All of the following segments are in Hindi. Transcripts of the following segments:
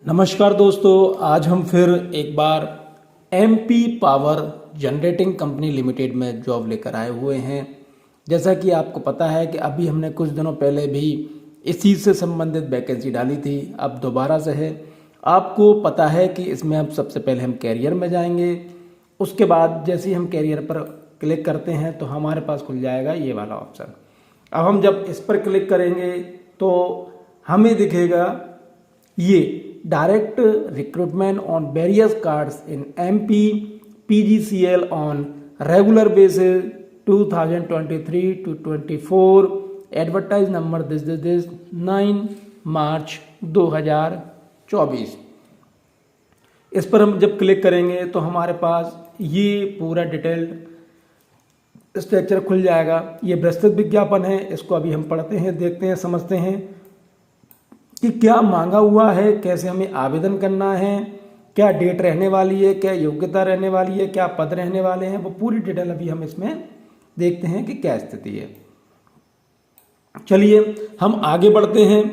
नमस्कार दोस्तों, आज हम फिर एक बार MP power generating company limited में जॉब लेकर आए हुए हैं। जैसा कि आपको पता है कि अभी हमने कुछ दिनों पहले भी इस चीज़ से संबंधित वैकेंसी डाली थी, अब दोबारा से है। आपको पता है कि इसमें अब सबसे पहले हम कैरियर में जाएंगे, उसके बाद जैसे ही हम कैरियर पर क्लिक करते हैं तो हमारे पास खुल जाएगा ये वाला ऑप्शन। अब हम जब इस पर क्लिक करेंगे तो हमें दिखेगा ये direct recruitment on various cards in MP PGCL on regular basis 2023 to 24 advertise number this 9 मार्च 2024। इस पर हम जब क्लिक करेंगे तो हमारे पास ये पूरा डिटेल्ड स्ट्रक्चर खुल जाएगा। ये विस्तृत विज्ञापन है, इसको अभी हम पढ़ते हैं, देखते हैं, समझते हैं कि क्या मांगा हुआ है, कैसे हमें आवेदन करना है, क्या डेट रहने वाली है, क्या योग्यता रहने वाली है, क्या पद रहने वाले हैं, वो पूरी डिटेल अभी हम इसमें देखते हैं कि क्या स्थिति है। चलिए हम आगे बढ़ते हैं।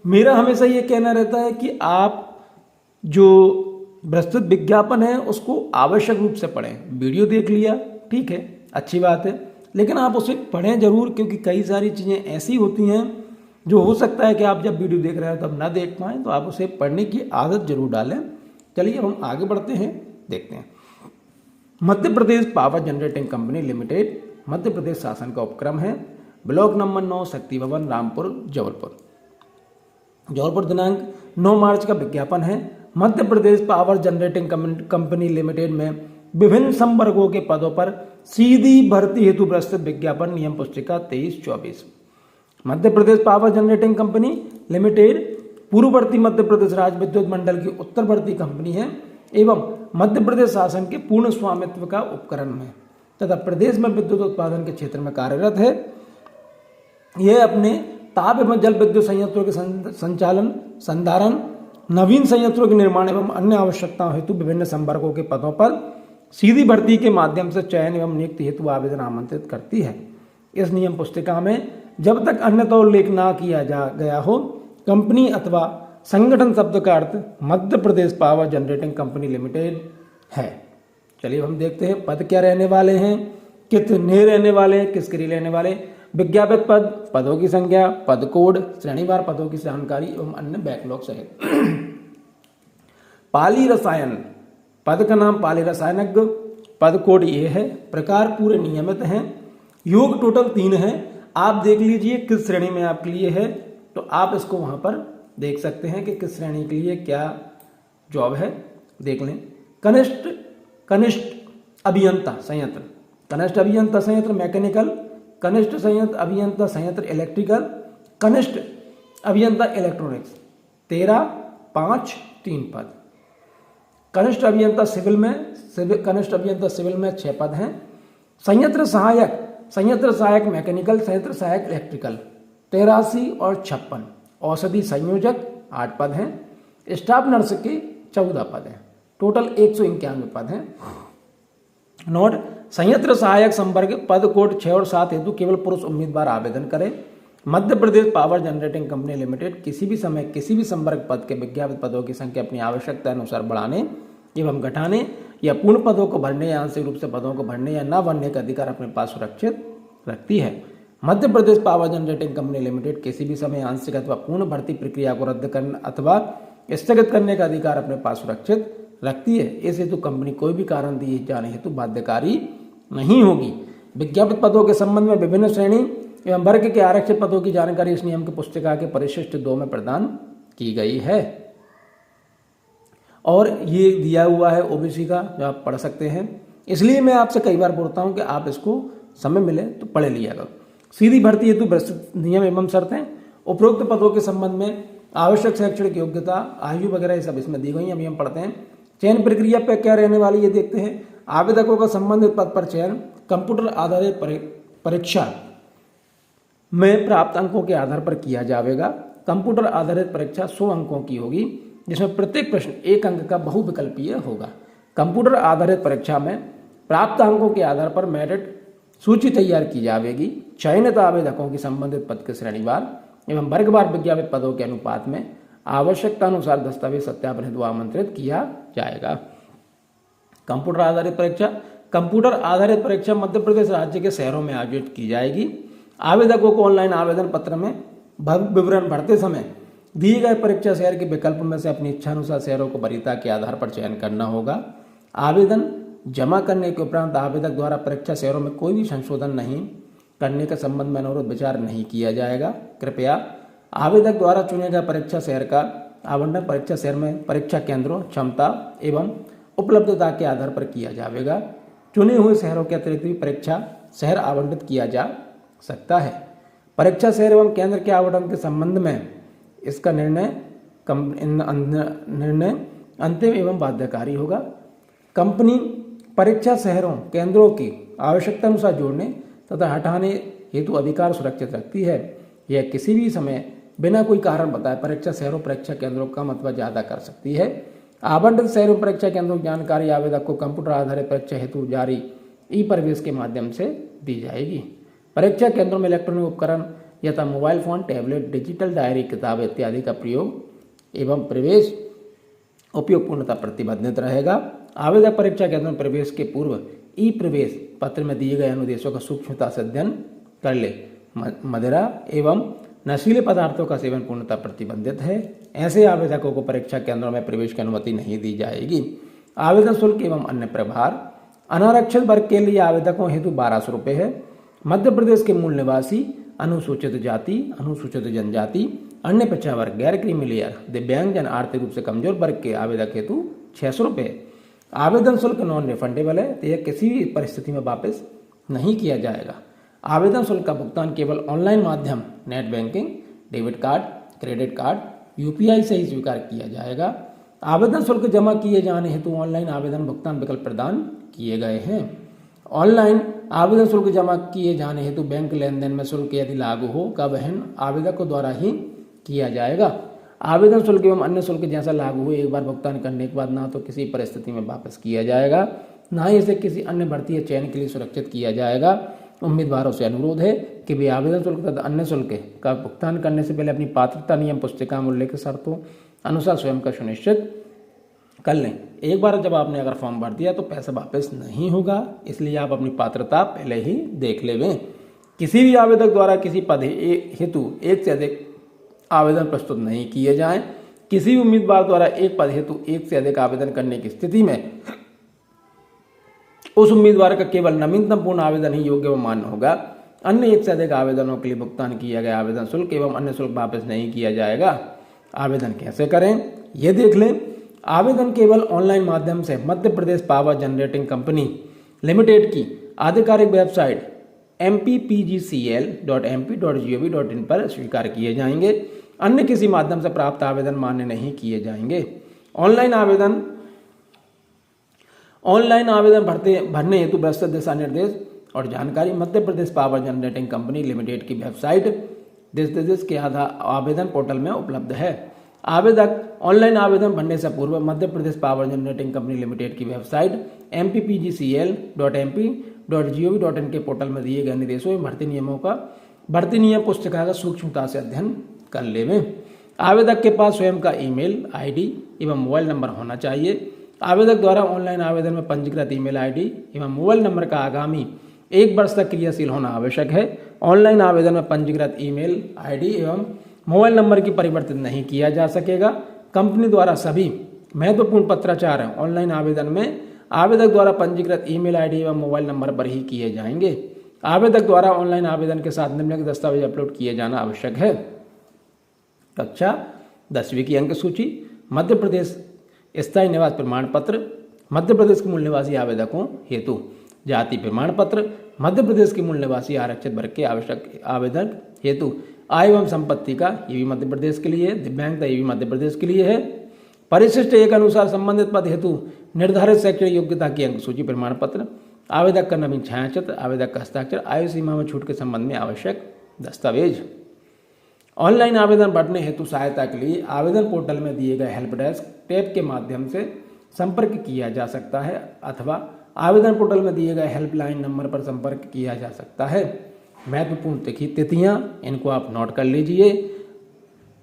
मेरा हमेशा ये कहना रहता है कि आप जो विस्तृत विज्ञापन है उसको आवश्यक रूप से पढ़ें। वीडियो देख लिया, ठीक है, अच्छी बात है, लेकिन आप उसे पढ़ें जरूर, क्योंकि कई सारी चीज़ें ऐसी होती हैं जो हो सकता है कि आप जब वीडियो देख रहे हो तब ना देख पाएँ, तो आप उसे पढ़ने की आदत जरूर डालें। चलिए हम आगे बढ़ते हैं, देखते हैं। Madhya Pradesh power generating company limited Madhya Pradesh शासन का उपक्रम है। ब्लॉक नंबर 9, शक्ति भवन, रामपुर, जबलपुर। जबलपुर दिनांक 9 मार्च का विज्ञापन है। Madhya Pradesh power generating company limited में विभिन्न संवर्गों के पदों पर सीधी भर्ती हेतु प्रस्तुत विज्ञापन, नियम पुस्तिका 23-24। Madhya Pradesh power generating company limited पूर्ववर्ती मध्य प्रदेश राज्य विद्युत मंडल की उत्तरवर्ती कंपनी है एवं मध्य प्रदेश शासन के पूर्ण स्वामित्व का उपक्रम है तथा प्रदेश में विद्युत उत्पादन के क्षेत्र में कार्यरत है। यह अपने ताप एवं जल विद्युत संयंत्रों के संचालन, संधारण, नवीन संयंत्रों के निर्माण एवं अन्य आवश्यकताओं हेतु विभिन्न संवर्गों के पदों पर सीधी भर्ती के माध्यम से चयन एवं नियुक्ति हेतु आवेदन आमंत्रित करती है। इस नियम पुस्तिका में जब तक अन्यथा उल्लेख ना किया जा गया हो, कंपनी अथवा संगठन शब्द का अर्थ Madhya Pradesh power generating company limited है। चलिए हम देखते हैं पद क्या रहने वाले हैं, कितने रहने वाले हैं, किसके लिए रहने वाले। विज्ञापित पद, पदों की संख्या, पद कोड, श्रेणीवार पदों की जानकारी एवं अन्य बैकलॉग सहित। पाली रसायन, पद का नाम पाली रसायनज्ञ, पद कोड ये है। प्रकार पूरे नियमित हैं। योग टोटल 3 है। आप देख लीजिए किस श्रेणी में आपके लिए है, तो आप इसको वहां पर देख सकते हैं कि किस श्रेणी के लिए क्या जॉब है, देख लें। कनिष्ठ अभियंता संयंत्र, कनिष्ठ अभियंता संयंत्र मैकेनिकल, कनिष्ठ संयंत्र अभियंता संयंत्र इलेक्ट्रिकल, कनिष्ठ अभियंता इलेक्ट्रॉनिक्स। 13-5-3 पद। कनिष्ठ अभियंता सिविल में, कनिष्ठ अभियंता सिविल में 6 पद हैं। संयंत्र सहायक मैकेनिकल, संयंत्र सहायक इलेक्ट्रिकल 83 और 56। औषधि संयोजक 8 पद हैं। स्टाफ नर्स के 14 पद हैं। टोटल 191 पद हैं। नोट, संयंत्र सहायक संवर्ग पद कोड 6 और 7 हेतु केवल पुरुष उम्मीदवार आवेदन करें। Madhya Pradesh power generating company limited किसी भी समय किसी भी संवर्ग पद के विज्ञापित पदों की संख्या अपनी आवश्यकता अनुसार बढ़ाने एवं घटाने या पूर्ण पदों को भरने या आंशिक रूप से पदों को भरने या न भरने का अधिकार अपने पास सुरक्षित रखती है। Madhya Pradesh power generating company limited किसी भी समय आंशिक अथवा पूर्ण भर्ती प्रक्रिया को रद्द करने अथवा स्थगित करने का अधिकार अपने पास सुरक्षित रखती है। इस हेतु कंपनी कोई भी कारण दिए जाने हेतु बाध्यकारी नहीं होगी। विज्ञापित पदों के संबंध में विभिन्न श्रेणी एवं वर्ग के आरक्षित पदों की जानकारी इस नियम की पुस्तिका के परिशिष्ट 2 में प्रदान की गई है और ये दिया हुआ है ओबीसी का, जो आप पढ़ सकते हैं। इसलिए मैं आपसे कई बार बोलता हूं कि आप इसको समय मिले तो पढ़ लिया। सीधी भर्ती हेतु विस्तृत नियम एवं शर्तें। उपरोक्त पदों के संबंध में आवश्यक शैक्षणिक योग्यता, आयु वगैरह ये सब इसमें दी गई हैं, अभी हम पढ़ते हैं। चयन प्रक्रिया पे क्या रहने वाली ये देखते हैं। आवेदकों का संबंधित पद पर चयन कंप्यूटर आधारित परीक्षा में प्राप्त अंकों के आधार पर किया जाएगा। कंप्यूटर आधारित परीक्षा 100 अंकों की होगी, जिसमें प्रत्येक प्रश्न 1 अंक का बहुविकल्पीय होगा। कंप्यूटर आधारित परीक्षा में प्राप्त अंकों के आधार पर मेरिट सूची तैयार की जाएगी। चयनित आवेदकों की संबंधित पद के श्रेणीवार एवं वर्गवार विज्ञापित पदों के अनुपात में आवश्यकतानुसार दस्तावेज सत्यापन हेतु आमंत्रित किया जाएगा। कंप्यूटर आधारित परीक्षा। कंप्यूटर आधारित परीक्षा मध्य प्रदेश राज्य के शहरों में आयोजित की जाएगी। आवेदकों को ऑनलाइन आवेदन पत्र में विवरण भरते समय दिए गए परीक्षा शहर के विकल्प में से अपनी इच्छानुसार शहरों को वरीयता के आधार पर चयन करना होगा। आवेदन जमा करने के उपरांत आवेदक द्वारा परीक्षा शहरों में कोई भी संशोधन नहीं करने के संबंध में अनुरोध विचार नहीं किया जाएगा। कृपया आवेदक द्वारा चुने गए परीक्षा शहर का आवंटन परीक्षा शहर में परीक्षा केंद्रों, क्षमता एवं उपलब्धता के आधार पर किया जाएगा। चुने हुए शहरों के अतिरिक्त भी परीक्षा शहर आवंटित किया जा सकता है। परीक्षा शहर एवं केंद्र के आवंटन के संबंध में इसका निर्णय अंतिम एवं बाध्यकारी होगा। कंपनी परीक्षा शहरों केंद्रों की आवश्यकता अनुसार जोड़ने तथा हटाने हेतु अधिकार सुरक्षित रखती है। यह किसी भी समय बिना कोई कारण बताए परीक्षा शहरों परीक्षा केंद्रों कम अथवा ज़्यादा कर सकती है। आवंटित शहरों परीक्षा केंद्रों की जानकारी आवेदक को कंप्यूटर आधारित परीक्षा हेतु जारी ई प्रवेश के माध्यम से दी जाएगी। परीक्षा केंद्रों में इलेक्ट्रॉनिक उपकरण यथा mobile phone, tablet, digital diary, किताब इत्यादि का प्रयोग एवं प्रवेश उपयोग पूर्णतः प्रतिबंधित रहेगा। आवेदक परीक्षा केंद्र में प्रवेश के पूर्व ई प्रवेश पत्र में दिए गए अनुदेशों का सूक्ष्मता से अध्ययन कर ले। मदिरा एवं नशीले पदार्थों का सेवन पूर्णतः प्रतिबंधित है। ऐसे आवेदकों को परीक्षा केंद्रों में प्रवेश की अनुमति नहीं दी जाएगी। आवेदन शुल्क एवं अन्य प्रभार। अनारक्षित वर्ग के लिए आवेदकों हेतु 1200 रुपये है। मध्य प्रदेश के मूल निवासी, अनुसूचित जाति, अनुसूचित जनजाति, अन्य पिछड़ा वर्ग, गैर क्रीमी लेयर, दिव्यांगजन, आर्थिक रूप से कमजोर वर्ग के आवेदक हेतु 600 रुपये। आवेदन शुल्क नॉन रिफंडेबल है, तो यह किसी भी परिस्थिति में वापस नहीं किया जाएगा। आवेदन शुल्क का भुगतान केवल ऑनलाइन माध्यम, net banking, debit card, credit card, UPI से ही स्वीकार किया जाएगा। आवेदन शुल्क जमा किए जाने हेतु ऑनलाइन आवेदन भुगतान विकल्प प्रदान किए गए हैं। ऑनलाइन आवेदन शुल्क जमा किए जाने हेतु बैंक लेन देन में शुल्क यदि लागू हो का वहन आवेदक द्वारा ही किया जाएगा। आवेदन शुल्क एवं अन्य शुल्क जैसा लागू हुए एक बार भुगतान करने के बाद ना तो किसी परिस्थिति में वापस किया जाएगा, ना ही इसे किसी अन्य भर्ती या चयन के लिए सुरक्षित किया जाएगा। उम्मीदवारों से अनुरोध है कि वे आवेदन शुल्क तथा अन्य शुल्क का भुगतान करने से पहले अपनी पात्रता नियम पुस्तिका में उल्लेखित शर्तों अनुसार स्वयं का सुनिश्चित कर लें। एक बार जब आपने अगर फॉर्म भर दिया तो पैसा वापस नहीं होगा, इसलिए आप अपनी पात्रता पहले ही देख लें। किसी भी आवेदक द्वारा किसी पद हेतु एक से अधिक आवेदन प्रस्तुत नहीं किए जाएं। किसी भी उम्मीदवार द्वारा एक पद हेतु एक से अधिक आवेदन करने की स्थिति में उस उम्मीदवार का केवल नवीनतम पूर्ण आवेदन ही योग्य व मान्य होगा। अन्य एक से अधिक आवेदनों के लिए भुगतान किया गया आवेदन शुल्क एवं अन्य शुल्क वापस नहीं किया जाएगा। आवेदन कैसे करें ये देख लें। आवेदन केवल ऑनलाइन माध्यम से Madhya Pradesh power generating company limited की आधिकारिक वेबसाइट mpgcl.mp.gov.in पर स्वीकार किए जाएंगे। अन्य किसी माध्यम से प्राप्त आवेदन मान्य नहीं किए जाएंगे। ऑनलाइन आवेदन भरने हेतु विस्तृत दिशा निर्देश और जानकारी Madhya Pradesh power generating company limited की वेबसाइट दिस के आवेदन पोर्टल में उपलब्ध है। आवेदक ऑनलाइन आवेदन भरने से पूर्व Madhya Pradesh power generating company limited की वेबसाइट mpgcl.mp.gov.in के पोर्टल में दिए गए निर्देशों एवं भर्ती नियम पुस्तिका का सूक्ष्मता से अध्ययन कर लें। आवेदक के पास स्वयं का ईमेल आईडी एवं मोबाइल नंबर होना चाहिए। आवेदक द्वारा ऑनलाइन आवेदन में पंजीकृत ईमेल आईडी एवं मोबाइल नंबर का आगामी 1 वर्ष तक क्रियाशील होना आवश्यक है। ऑनलाइन आवेदन में पंजीकृत ईमेल आईडी एवं मोबाइल नंबर की परिवर्तित नहीं किया जा सकेगा। कंपनी द्वारा सभी महत्वपूर्ण पत्राचार ऑनलाइन आवेदन में आवेदक द्वारा पंजीकृत ईमेल आईडी एवं मोबाइल नंबर पर ही किए जाएंगे। आवेदक द्वारा ऑनलाइन आवेदन के साथ निम्नलिखित दस्तावेज अपलोड किए जाना आवश्यक है। कक्षा 10वीं की अंक सूची, मध्य प्रदेश स्थायी निवास प्रमाण पत्र, मध्य प्रदेश के मूल निवासी आवेदकों हेतु जाति प्रमाण पत्र, मध्य प्रदेश के मूल निवासी आरक्षित वर्ग के आवश्यक आवेदन हेतु आय एवं संपत्ति का, ये भी मध्य प्रदेश के लिए, दिव्यांगता ये भी मध्य प्रदेश के लिए है। परिशिष्ट एक अनुसार संबंधित पद हेतु निर्धारित शैक्षणिक योग्यता की अंक सूची प्रमाण पत्र, आवेदक का नवीन छायाचित्र, आवेदक का हस्ताक्षर, आयु सीमा में छूट के संबंध में आवश्यक दस्तावेज। ऑनलाइन आवेदन भरने हेतु सहायता के लिए आवेदन पोर्टल में दिए गए हेल्प डेस्क टैब के माध्यम से संपर्क किया जा सकता है अथवा आवेदन पोर्टल में दिए गए हेल्पलाइन नंबर पर संपर्क किया जा सकता है। महत्वपूर्ण तिथियां इनको आप नोट कर लीजिए।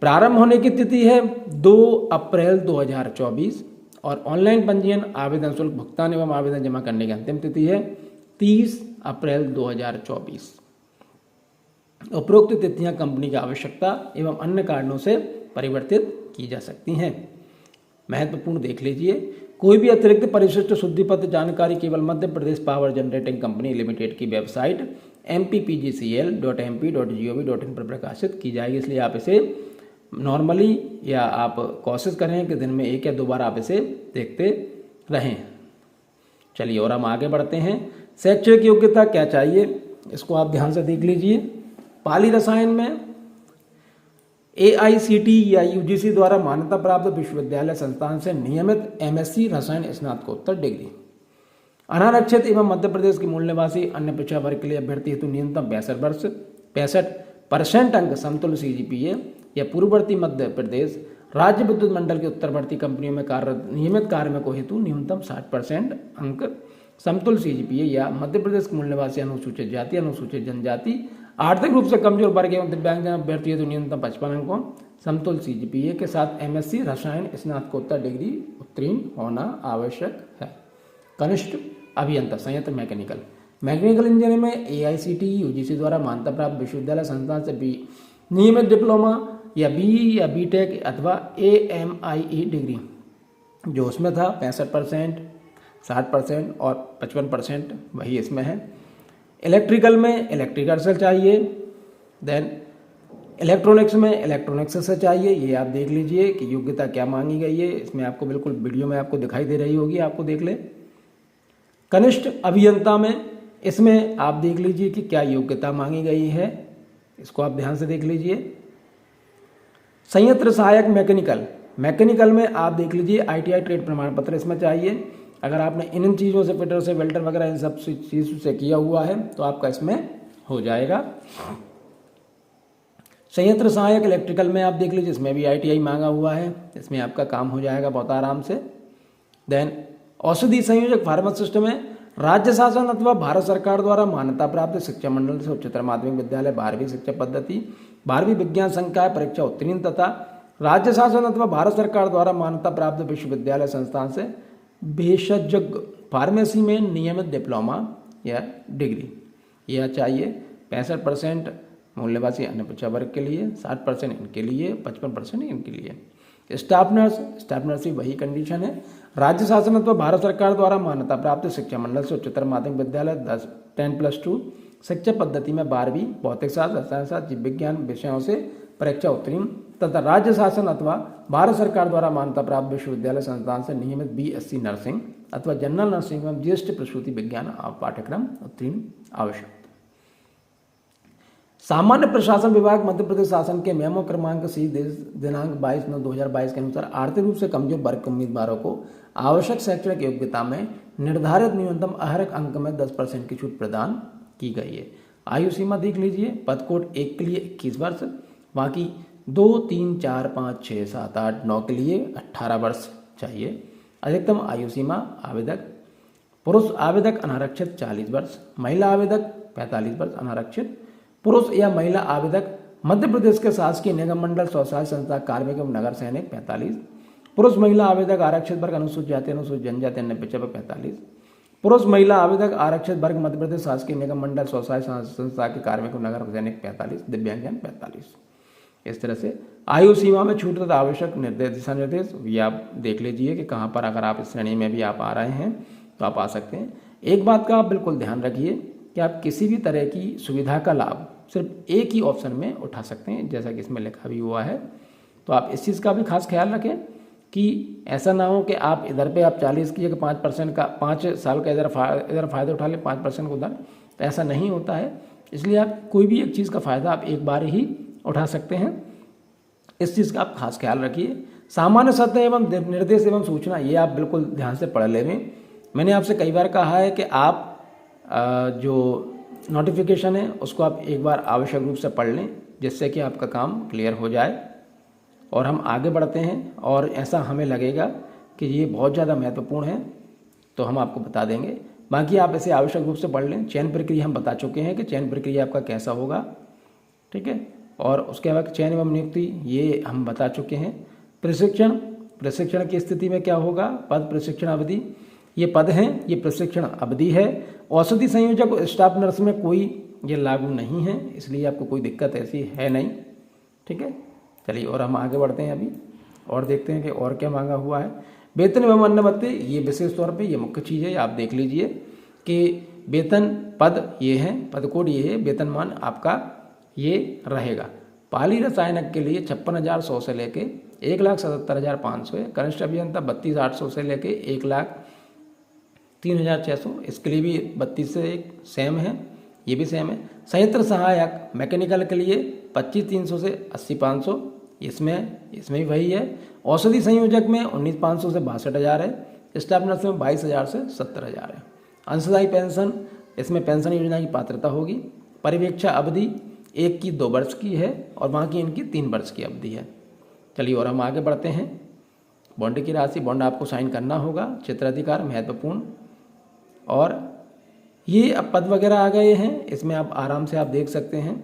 प्रारंभ होने की तिथि है 2 अप्रैल 2024 और ऑनलाइन पंजीयन आवेदन शुल्क भुगतान एवं आवेदन जमा करने की अंतिम तिथि है 30 अप्रैल 2024। उपरोक्त तिथियां कंपनी की आवश्यकता एवं अन्य कारणों से परिवर्तित की जा सकती हैं। महत्वपूर्ण देख लीजिए, कोई भी अतिरिक्त परिशिष्ट शुद्धि पत्र जानकारी केवल Madhya Pradesh power generating company limited की वेबसाइट mppgcl.mp.gov.in पर प्रकाशित की जाएगी, इसलिए आप इसे नॉर्मली या आप कोशिश करें कि दिन में 1 या 2 बार आप इसे देखते रहें। चलिए और हम आगे बढ़ते हैं। शैक्षणिक योग्यता क्या चाहिए, इसको आप ध्यान से देख लीजिए। पाली रसायन में AICTE या UGC द्वारा मान्यता प्राप्त विश्वविद्यालय संस्थान से नियमित MSc रसायन स्नातकोत्तर डिग्री। अनारक्षित एवं मध्य प्रदेश के मूल निवासी अन्य पिछड़ा वर्ग के लिए अभ्यर्थी हेतु न्यूनतम 65% अंक समतुल्य CGPA या पूर्ववर्ती मध्य प्रदेश राज्य विद्युत मंडल के उत्तरवर्ती कंपनियों में कार्यरत नियमित कार्मिकों हेतु न्यूनतम 60% अंक समतुल्य CGPA या मध्य प्रदेश के मूल निवासी अनुसूचित जाति, अनुसूचित जनजाति, आर्थिक रूप से कमजोर वर्ग एवं दिव्यांगजन अभ्यर्थी हेतु न्यूनतम 55 अंकों समतुल्य CGPA के साथ MSc रसायन स्नातकोत्तर डिग्री उत्तीर्ण होना आवश्यक है। कनिष्ठ अभियंता संयंत्र मैकेनिकल इंजीनियरिंग में AICTE UGC द्वारा मान्यता प्राप्त विश्वविद्यालय संस्थान से नियमित डिप्लोमा या BE या BTech अथवा AMIE डिग्री, जो उसमें था 65%, 60% और 55% वही इसमें है। इलेक्ट्रिकल में इलेक्ट्रिकल से चाहिए, देन इलेक्ट्रॉनिक्स में इलेक्ट्रॉनिक्स से चाहिए। ये आप देख लीजिए कि योग्यता क्या मांगी गई है, इसमें आपको बिल्कुल वीडियो में आपको दिखाई दे रही होगी, आपको देख ले। कनिष्ठ अभियंता में इसमें आप देख लीजिए कि क्या योग्यता मांगी गई है, इसको आप ध्यान से देख लीजिए। संयंत्र सहायक मैकेनिकल में आप देख लीजिए ITI ट्रेड प्रमाण पत्र इसमें चाहिए। अगर आपने इन चीज़ों से फिटर से वेल्डर वगैरह इन सब चीज़ों से किया हुआ है तो आपका इसमें हो जाएगा। संयंत्र सहायक इलेक्ट्रिकल में आप देख लीजिए, इसमें भी ITI मांगा हुआ है, इसमें आपका काम हो जाएगा बहुत आराम से। देन औषधि संयोजक फार्मासिस्ट में राज्य शासन अथवा भारत सरकार द्वारा मान्यता प्राप्त शिक्षा मंडल से उच्चतर माध्यमिक विद्यालय 12वीं शिक्षा पद्धति 12वीं विज्ञान संकाय परीक्षा उत्तीर्ण तथा राज्य शासन अथवा भारत सरकार द्वारा मान्यता प्राप्त विश्वविद्यालय संस्थान से भेषज फार्मेसी में नियमित डिप्लोमा या डिग्री यह चाहिए। 65% मूल निवासी अन्य पिछड़ा वर्ग के लिए, 60% इनके लिए, 55% इनके लिए। स्टाफ नर्स वही कंडीशन है। राज्य शासन अथवा भारत सरकार द्वारा मान्यता प्राप्त शिक्षा मंडल से उच्चतर माध्यमिक विद्यालय 10+2 शिक्षा पद्धति में 12वीं भौतिक शास्त्र, रसायन शास्त्र, जीव विज्ञान विषयों से परीक्षा उत्तीर्ण तथा राज्य शासन अथवा भारत सरकार द्वारा मान्यता प्राप्त विश्वविद्यालय संस्थान से नियमित BSc नर्सिंग अथवा जनरल नर्सिंग एवं ज्येष्ठ प्रसूति विज्ञान पाठ्यक्रम उत्तीर्ण आवश्यक। सामान्य प्रशासन विभाग मध्य प्रदेश शासन के मेमो क्रमांक C दिनांक 22/9/2022 के अनुसार आर्थिक रूप से कमजोर वर्ग के उम्मीदवारों को आवश्यक शैक्षणिक योग्यता में निर्धारित न्यूनतम अहरक अंक में 10% की छूट प्रदान की गई है। आयु सीमा देख लीजिए, पद कोड 1 के लिए 21 वर्ष, बाकी 2, 3, 4, 5, 6, 7, 8, 9 के लिए 18 वर्ष चाहिए। अधिकतम आयु सीमा आवेदक पुरुष आवेदक अनारक्षित 40 वर्ष, महिला आवेदक 45 वर्ष, अनारक्षित पुरुष या महिला आवेदक मध्य प्रदेश के शासकीय निगम मंडल स्वसहाय संस्था कार्मिक एवं नगर सैनिक 45, पुरुष महिला आवेदक आरक्षित वर्ग अनुसूचित जाति अनुसूचित जनजाति अन्य पिछड़ा वर्ग 45, पुरुष महिला आवेदक आरक्षित वर्ग मध्य प्रदेश शासकीय निगम मंडल स्वसहाय संस्था के कार्मिक एवं नगर सैनिक 45, दिव्यांगजन 45। इस तरह से आयु सीमा में छूट तथा आवश्यक दिशा निर्देश भी आप देख लीजिए कि कहाँ पर अगर आप इस श्रेणी में भी आप आ रहे हैं तो आप आ सकते हैं। एक बात का आप बिल्कुल ध्यान रखिए कि आप किसी भी तरह की सुविधा का लाभ सिर्फ एक ही ऑप्शन में उठा सकते हैं, जैसा कि इसमें लिखा भी हुआ है। तो आप इस चीज़ का भी खास ख्याल रखें कि ऐसा ना हो कि आप इधर पे आप 40 की जगह 5% का 5 साल का इधर फ़ायदा उठा लें, 5% को उधर, तो ऐसा नहीं होता है। इसलिए आप कोई भी एक चीज़ का फ़ायदा आप एक बार ही उठा सकते हैं, इस चीज़ का आप खास ख्याल रखिए। सामान्य सत्य एवं निर्देश एवं सूचना ये आप बिल्कुल ध्यान से पढ़ लें। मैंने आपसे कई बार कहा है कि आप जो नोटिफिकेशन है उसको आप एक बार आवश्यक रूप से पढ़ लें, जिससे कि आपका काम क्लियर हो जाए और हम आगे बढ़ते हैं। और ऐसा हमें लगेगा कि ये बहुत ज़्यादा महत्वपूर्ण है तो हम आपको बता देंगे, बाकी आप इसे आवश्यक रूप से पढ़ लें। चयन प्रक्रिया हम बता चुके हैं कि चयन प्रक्रिया आपका कैसा होगा, ठीक है। और उसके बाद चयन एवं नियुक्ति ये हम बता चुके हैं। प्रशिक्षण की स्थिति में क्या होगा, पद प्रशिक्षण अवधि, ये पद हैं, ये प्रशिक्षण अवधि है। औषधि संयोजक और स्टाफ नर्स में कोई ये लागू नहीं है, इसलिए आपको कोई दिक्कत ऐसी है नहीं। ठीक है, चलिए और हम आगे बढ़ते हैं अभी और देखते हैं कि और क्या मांगा हुआ है। वेतन एवं अन्य भत्ते, ये विशेष तौर पे ये मुख्य चीज़ है, आप देख लीजिए कि वेतन पद ये हैं, पद कोड ये है, वेतनमान आपका ये रहेगा। पाली रसायनक के लिए 56,100 से लेके 1,77,500 है। कनिष्ठ अभियंता 32,800 से लेके 1,03,600, इसके लिए भी 32 से एक सेम है, ये भी सेम है। संयंत्र सहायक मैकेनिकल के लिए 25,300 से 80,500, इसमें भी वही है। औषधि संयोजक में 19,500 से 62,000 है। स्टाफ नर्स में 22,000 से 70,000 है। अंशदायी पेंशन, इसमें पेंशन योजना की पात्रता होगी। परिवीक्षा अवधि एक की 2 वर्ष की है और बाकी इनकी 3 वर्ष की अवधि है। चलिए और हम आगे बढ़ते हैं। बॉन्ड की राशि, बॉन्ड आपको साइन करना होगा। क्षेत्राधिकार महत्वपूर्ण, और ये अब पद वगैरह आ गए हैं, इसमें आप आराम से आप देख सकते हैं।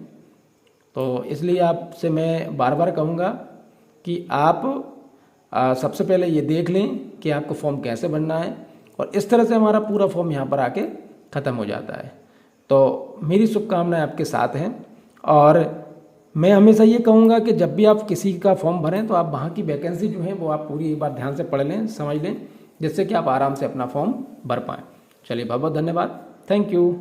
तो इसलिए आपसे मैं बार बार कहूँगा कि आप सबसे पहले ये देख लें कि आपको फॉर्म कैसे भरना है, और इस तरह से हमारा पूरा फॉर्म यहाँ पर आके ख़त्म हो जाता है। तो मेरी शुभकामनाएं आपके साथ हैं, और मैं हमेशा ये कहूँगा कि जब भी आप किसी का फॉर्म भरें तो आप वहाँ की वैकेंसी जो है वो आप पूरी एक बार ध्यान से पढ़ लें, समझ लें, जिससे कि आप आराम से अपना फॉर्म भर पाएँ। चलिए बहुत बहुत धन्यवाद, थैंक यू।